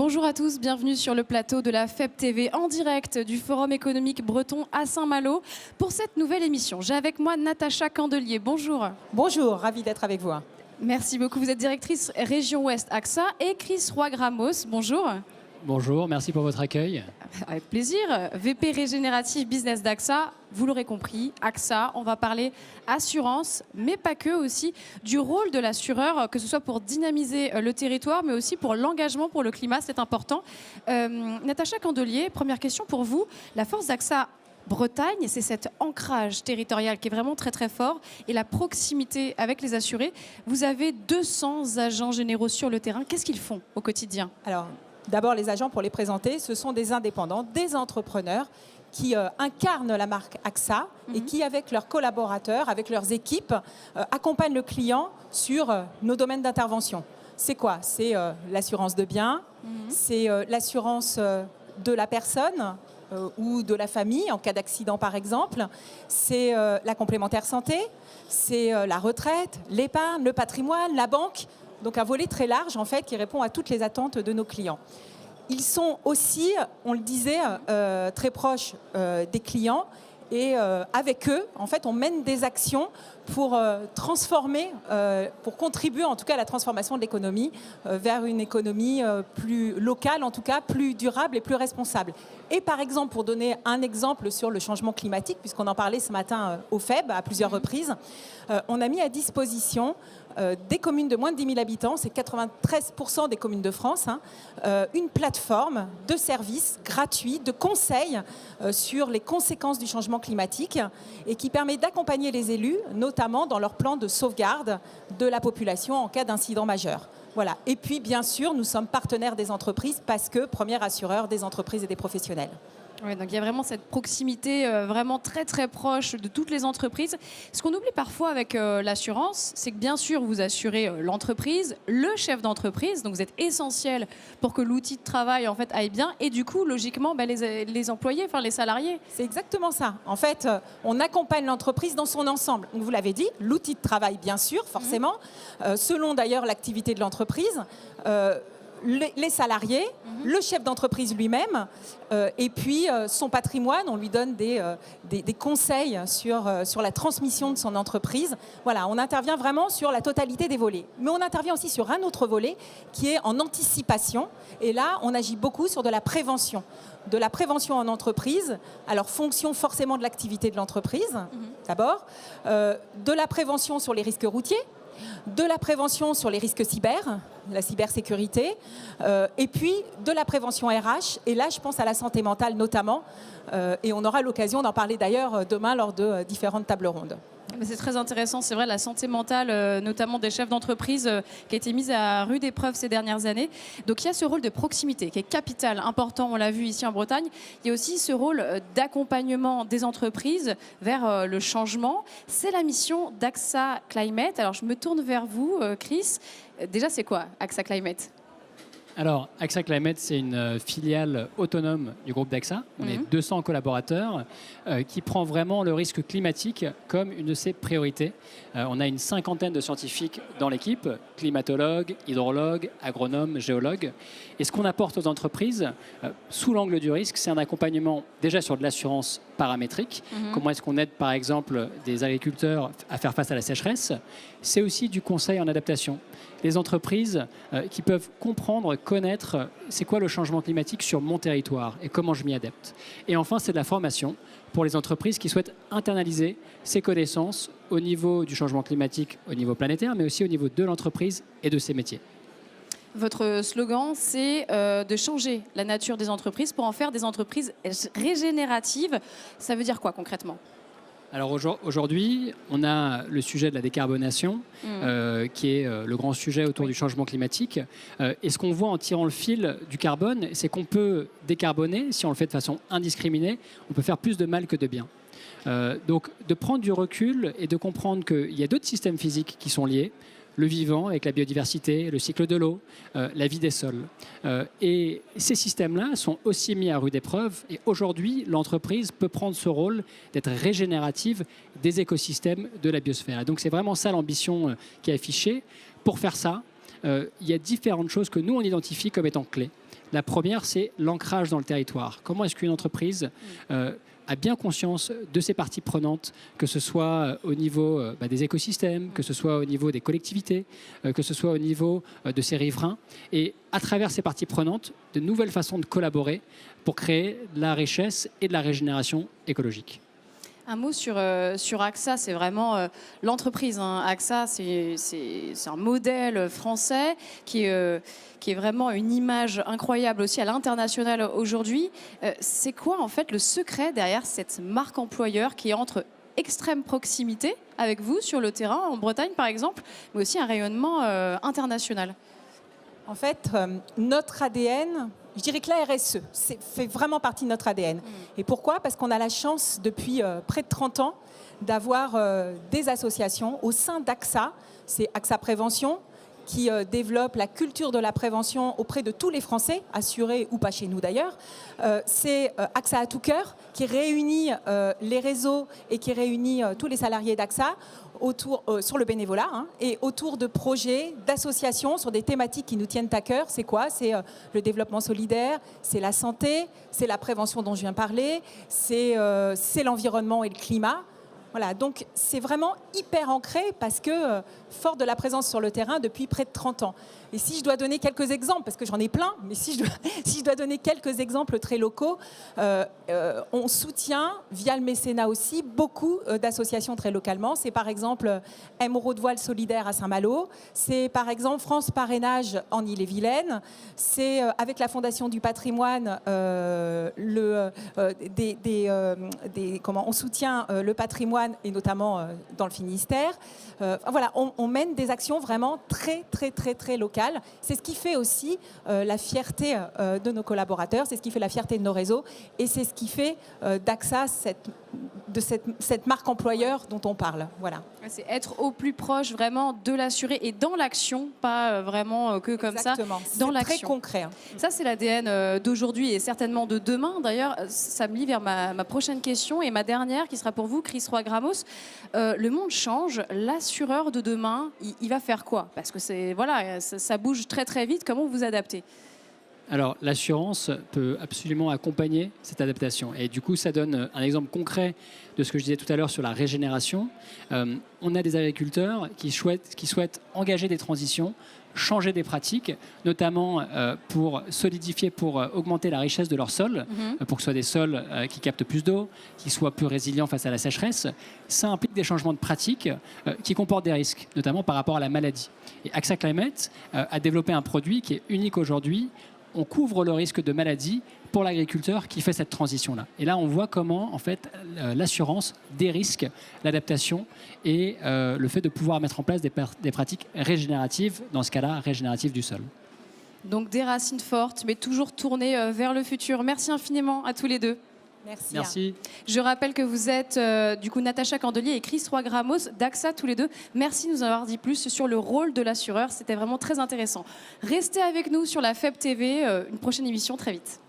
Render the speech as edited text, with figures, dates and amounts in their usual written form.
Bonjour à tous, bienvenue sur le plateau de la FEB TV en direct du Forum économique breton à Saint-Malo. Pour cette nouvelle émission, j'ai avec moi Natacha Candelier. Bonjour. Bonjour, ravie d'être avec vous. Merci beaucoup. Vous êtes directrice Région Ouest AXA et Chris Roy-Gramos. Bonjour. Bonjour, merci pour votre accueil. Avec plaisir. VP Régénérative Business d'AXA, vous l'aurez compris, AXA, on va parler assurance, mais pas que, aussi du rôle de l'assureur, que ce soit pour dynamiser le territoire, mais aussi pour l'engagement pour le climat, c'est important. Natacha Candelier, première question pour vous. La force d'AXA Bretagne, c'est cet ancrage territorial qui est vraiment très très fort et la proximité avec les assurés. Vous avez 200 agents généraux sur le terrain. Qu'est-ce qu'ils font au quotidien ? Alors, d'abord, les agents, pour les présenter, ce sont des indépendants, des entrepreneurs qui incarnent la marque AXA et qui, avec leurs collaborateurs, avec leurs équipes, accompagnent le client sur nos domaines d'intervention. C'est quoi ? C'est l'assurance de biens, c'est l'assurance de la personne ou de la famille en cas d'accident par exemple, c'est la complémentaire santé, c'est la retraite, l'épargne, le patrimoine, la banque. Donc un volet très large en fait qui répond à toutes les attentes de nos clients. Ils sont aussi, on le disait, très proches des clients et avec eux, en fait, on mène des actions pour transformer, pour contribuer en tout cas à la transformation de l'économie vers une économie plus locale, en tout cas plus durable et plus responsable. Et par exemple, pour donner un exemple sur le changement climatique, puisqu'on en parlait ce matin au FEB à plusieurs reprises, on a mis à disposition des communes de moins de 10 000 habitants, c'est 93% des communes de France, une plateforme de services gratuits, de conseils sur les conséquences du changement climatique et qui permet d'accompagner les élus, notamment dans leur plan de sauvegarde de la population en cas d'incident majeur. Voilà. Et puis, bien sûr, nous sommes partenaires des entreprises parce que premier assureur des entreprises et des professionnels. Oui, donc il y a vraiment cette proximité vraiment très très proche de toutes les entreprises. Ce qu'on oublie parfois avec l'assurance, c'est que bien sûr vous assurez l'entreprise, le chef d'entreprise, donc vous êtes essentiel pour que l'outil de travail en fait aille bien et du coup logiquement les employés, enfin les salariés. C'est exactement ça. En fait, on accompagne l'entreprise dans son ensemble. Donc, vous l'avez dit, l'outil de travail bien sûr, forcément, selon d'ailleurs l'activité de l'entreprise. Les salariés, le chef d'entreprise lui-même, et puis son patrimoine, on lui donne des conseils sur la transmission de son entreprise. Voilà, on intervient vraiment sur la totalité des volets. Mais on intervient aussi sur un autre volet qui est en anticipation. Et là, on agit beaucoup sur de la prévention. De la prévention en entreprise, alors fonction forcément de l'activité de l'entreprise, d'abord, de la prévention sur les risques routiers, de la prévention sur les risques cyber, la cybersécurité, et puis de la prévention RH. Et là, je pense à la santé mentale notamment, et on aura l'occasion d'en parler d'ailleurs demain lors de différentes tables rondes. C'est très intéressant, c'est vrai, la santé mentale, notamment des chefs d'entreprise, qui a été mise à rude épreuve ces dernières années. Donc il y a ce rôle de proximité qui est capital, important, on l'a vu ici en Bretagne. Il y a aussi ce rôle d'accompagnement des entreprises vers le changement. C'est la mission d'AXA Climate. Alors je me tourne vers vous, Chris. Déjà, c'est quoi AXA Climate ? Alors, AXA Climate, c'est une filiale autonome du groupe d'AXA. On est 200 collaborateurs qui prend vraiment le risque climatique comme une de ses priorités. On a une cinquantaine de scientifiques dans l'équipe, climatologues, hydrologues, agronomes, géologues. Et ce qu'on apporte aux entreprises, sous l'angle du risque, c'est un accompagnement déjà sur de l'assurance paramétrique. Comment est-ce qu'on aide, par exemple, des agriculteurs à faire face à la sécheresse ? C'est aussi du conseil en adaptation. Les entreprises qui peuvent comprendre, connaître c'est quoi le changement climatique sur mon territoire et comment je m'y adapte. Et enfin, c'est de la formation pour les entreprises qui souhaitent internaliser ces connaissances au niveau du changement climatique, au niveau planétaire, mais aussi au niveau de l'entreprise et de ses métiers. Votre slogan, c'est de changer la nature des entreprises pour en faire des entreprises régénératives. Ça veut dire quoi concrètement ? Alors aujourd'hui, on a le sujet de la décarbonation, qui est le grand sujet autour du changement climatique. Et ce qu'on voit en tirant le fil du carbone, c'est qu'on peut décarboner, si on le fait de façon indiscriminée, on peut faire plus de mal que de bien. Donc de prendre du recul et de comprendre qu'il y a d'autres systèmes physiques qui sont liés, le vivant avec la biodiversité, le cycle de l'eau, la vie des sols. Et ces systèmes-là sont aussi mis à rude épreuve. Et aujourd'hui, l'entreprise peut prendre ce rôle d'être régénérative des écosystèmes de la biosphère. Et donc c'est vraiment ça l'ambition qui est affichée. Pour faire ça, il y a différentes choses que nous, on identifie comme étant clés. La première, c'est l'ancrage dans le territoire. Comment est-ce qu'une entreprise a bien conscience de ses parties prenantes, que ce soit au niveau des écosystèmes, que ce soit au niveau des collectivités, que ce soit au niveau de ses riverains, et à travers ces parties prenantes, de nouvelles façons de collaborer pour créer de la richesse et de la régénération écologique. Un mot sur AXA, c'est vraiment l'entreprise. Hein. AXA, c'est un modèle français qui est vraiment une image incroyable aussi à l'international aujourd'hui. C'est quoi en fait le secret derrière cette marque employeur qui est entre extrême proximité avec vous sur le terrain, en Bretagne par exemple, mais aussi un rayonnement international? En fait, notre ADN, je dirais que la RSE fait vraiment partie de notre ADN. Et pourquoi? Parce qu'on a la chance, depuis près de 30 ans, d'avoir des associations au sein d'AXA. C'est AXA Prévention qui développe la culture de la prévention auprès de tous les Français, assurés ou pas chez nous d'ailleurs. C'est AXA à tout cœur qui réunit les réseaux et qui réunit tous les salariés d'AXA sur le bénévolat et autour de projets, d'associations sur des thématiques qui nous tiennent à cœur. C'est quoi? C'est le développement solidaire, c'est la santé, c'est la prévention dont je viens de parler, c'est l'environnement et le climat. Voilà, donc c'est vraiment hyper ancré parce que fort de la présence sur le terrain depuis près de 30 ans. Et si je dois donner quelques exemples, parce que j'en ai plein, mais si je dois donner quelques exemples très locaux, on soutient, via le mécénat aussi, beaucoup d'associations très localement. C'est par exemple Émeraude Voile Solidaire à Saint-Malo, c'est par exemple France Parrainage en Ille-et-Vilaine, c'est avec la Fondation du patrimoine, on soutient le patrimoine et notamment dans le Finistère. Voilà, on mène des actions vraiment très, très, très, très locales. C'est ce qui fait aussi la fierté de nos collaborateurs, c'est ce qui fait la fierté de nos réseaux et c'est ce qui fait d'AXA cette marque employeur dont on parle. Voilà. C'est être au plus proche vraiment de l'assuré et dans l'action, pas vraiment que comme Exactement. ça, dans l'action. C'est très concret. Ça, c'est l'ADN d'aujourd'hui et certainement de demain. D'ailleurs, ça me lie vers ma prochaine question et ma dernière qui sera pour vous, Chris Roy-Gramos. Le monde change. L'assureur de demain, il va faire quoi? Parce que ça bouge très très vite. Comment vous adaptez? Alors, l'assurance peut absolument accompagner cette adaptation. Et du coup, ça donne un exemple concret de ce que je disais tout à l'heure sur la régénération. On a des agriculteurs qui souhaitent engager des transitions, changer des pratiques, notamment pour solidifier, pour augmenter la richesse de leur sol, pour que ce soit des sols qui captent plus d'eau, qui soient plus résilients face à la sécheresse. Ça implique des changements de pratiques qui comportent des risques, notamment par rapport à la maladie. Et AXA Climate a développé un produit qui est unique aujourd'hui. On couvre le risque de maladie pour l'agriculteur qui fait cette transition-là. Et là, on voit comment, en fait, l'assurance dérisque l'adaptation et le fait de pouvoir mettre en place des pratiques régénératives, dans ce cas-là, régénératives du sol. Donc des racines fortes, mais toujours tournées vers le futur. Merci infiniment à tous les deux. Merci. Je rappelle que vous êtes du coup Natacha Candelier et Chris Roy-Gramos d'AXA tous les deux. Merci de nous avoir dit plus sur le rôle de l'assureur. C'était vraiment très intéressant. Restez avec nous sur la FEB TV, une prochaine émission très vite.